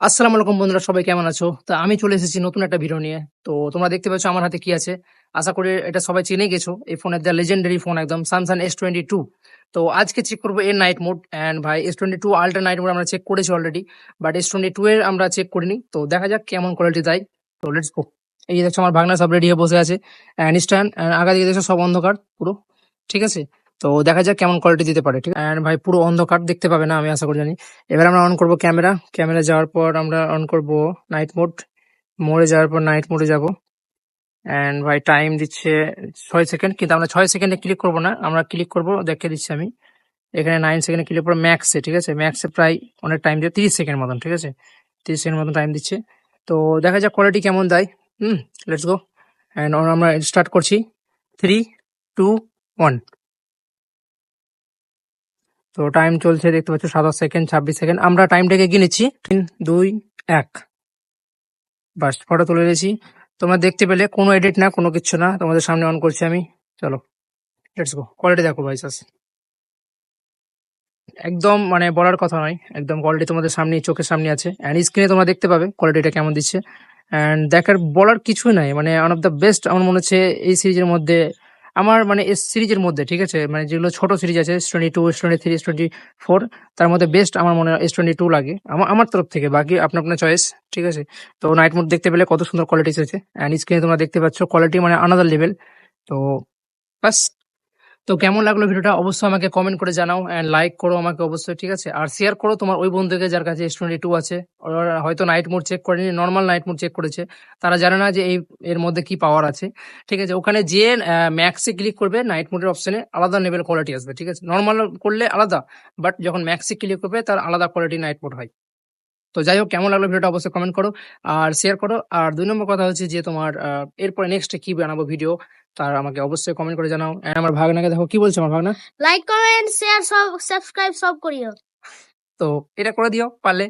আসসালামু আলাইকুম বন্ধুরা, সবাই কেমন আছো? তো আমি চলে এসেছি নতুন একটা ভিডিও নিয়ে। তো তোমরা দেখতে পাচ্ছ আমার হাতে কি আছে। আশা করি এটা সবাই চিনেই গেছো। এই ফোনের দ্য লেজেন্ডারি ফোন একদম Samsung S22। তো আজকে চেক করব এর নাইট মোড অ্যান্ড ভাই S22 আল্ট্রা নাইট মোড আমরা চেক করেছি অলরেডি। বাট S22 এর আমরা চেক করিনি। তো দেখা যাক কেমন কোয়ালিটি দেয়। তো লেটস গো। এই যে দেখছো আমার ভাগনা সব রেডি হয়ে বসে আছে। অ্যান্ড স্ট্যান্ড আগা দিকে দেখছো সব অন্ধকার পুরো। ঠিক আছে? তো দেখা যাক কেমন কোয়ালিটি দিতে পারে। ঠিক অ্যান্ড ভাই পুরো অন্ধকার দেখতে পাবে না আমি আশা করি জানি। এবার আমরা অন করব ক্যামেরা। ক্যামেরা যাওয়ার পর আমরা অন করব নাইট মোড। মোডে যাওয়ার পর নাইট মোডে যাব। অ্যান্ড ভাই টাইম দিচ্ছে 6 সেকেন্ড, কিন্তু আমরা 6 সেকেন্ডে ক্লিক করব না, আমরা ক্লিক করব দেখে দিচ্ছি আমি। এখানে 9 সেকেন্ডে ক্লিক করবো ম্যাক্সে। ঠিক আছে, ম্যাক্সে প্রায় অনেক টাইম দিয়ে 30 সেকেন্ড মতন। ঠিক আছে, 30 সেকেন্ড মতন টাইম দিচ্ছে। তো দেখা যাক কোয়ালিটি কেমন দেয়। Let's go. অ্যান্ড আমরা স্টার্ট করছি। 3, 2, 1। তো টাইম চলছে, দেখতে পাচ্ছ 27 সেকেন্ড, 26 সেকেন্ড। আমরা টাইমটাকে এগিয়ে নিচ্ছি। 3, 2, 1। বাস ফটো তুলে দিয়েছি। তোমরা দেখতে পেলে কোনো এডিট না, কোনো কিচ্ছু না, তোমাদের সামনে অন করছি আমি। চলো লেটস গো। কোয়ালিটি দেখো ভাইসাস, একদম মানে বলার কথা নয়, একদম কোয়ালিটি তোমাদের সামনে চোখের সামনে আছে। অ্যান্ড স্ক্রিনে তোমরা দেখতে পাবে কোয়ালিটিটা কেমন দিচ্ছে। অ্যান্ড দেখার বলার কিছুই নাই, মানে ওয়ান অফ দ্য বেস্ট আমার মনে হচ্ছে এই সিরিজের মধ্যে। আমার মানে এই সিরিজের মধ্যে, ঠিক আছে, মানে যেগুলো ছোট সিরিজ আছে S22, S23, S24, তার মধ্যে বেস্ট আমার মনে হয় S22 লাগে আমার আমার তরফ থেকে। বাকি আপনার আপনার চয়েস। ঠিক আছে। তো নাইট মোড দেখতে পেলে কত সুন্দর কোয়ালিটি এসেছে। অ্যান্ড স্ক্রিনে তোমরা দেখতে পাচ্ছ কোয়ালিটি মানে আনাদার লেভেল। তো বাস। তো কেমন লাগলো ভিডিওটা অবশ্যই আমাকে কমেন্ট করে জানাও, এন্ড লাইক করো আমাকে অবশ্যই। ঠিক আছে, আর শেয়ার করো তোমার ওই বন্ধুকে যার কাছে S22 আছে। ওরা হয়তো নাইট মোড চেক করেনি, নর্মাল নাইট মোড চেক করেছে। তারা জানে না যে এই এর মধ্যে কি পাওয়ার আছে। ঠিক আছে, ওখানে যে ম্যাক্সে ক্লিক করবে নাইট মোডের অপশনে আলাদা লেভেল কোয়ালিটি আসবে। ঠিক আছে, নর্মাল করলে আলাদা, বাট যখন ম্যাক্সে ক্লিক করবে তার আলাদা কোয়ালিটি নাইট মোড হয়। তো যাই হোক, কেমন লাগলো ভিডিওটা অবশ্যই কমেন্ট করো আর শেয়ার করো। আর 2 নম্বর কথা হচ্ছে যে তোমার এরপরে নেক্সট কি বানাবো ভিডিও, তার আমাকে অবশ্যই কমেন্ট করে জানাও। And আমার ভাগনাকে দেখো কি বলছে আমার ভাগনা। লাইক কমেন্ট শেয়ার সব সাবস্ক্রাইব সব করিও। তো এটা করে দিও পারলে।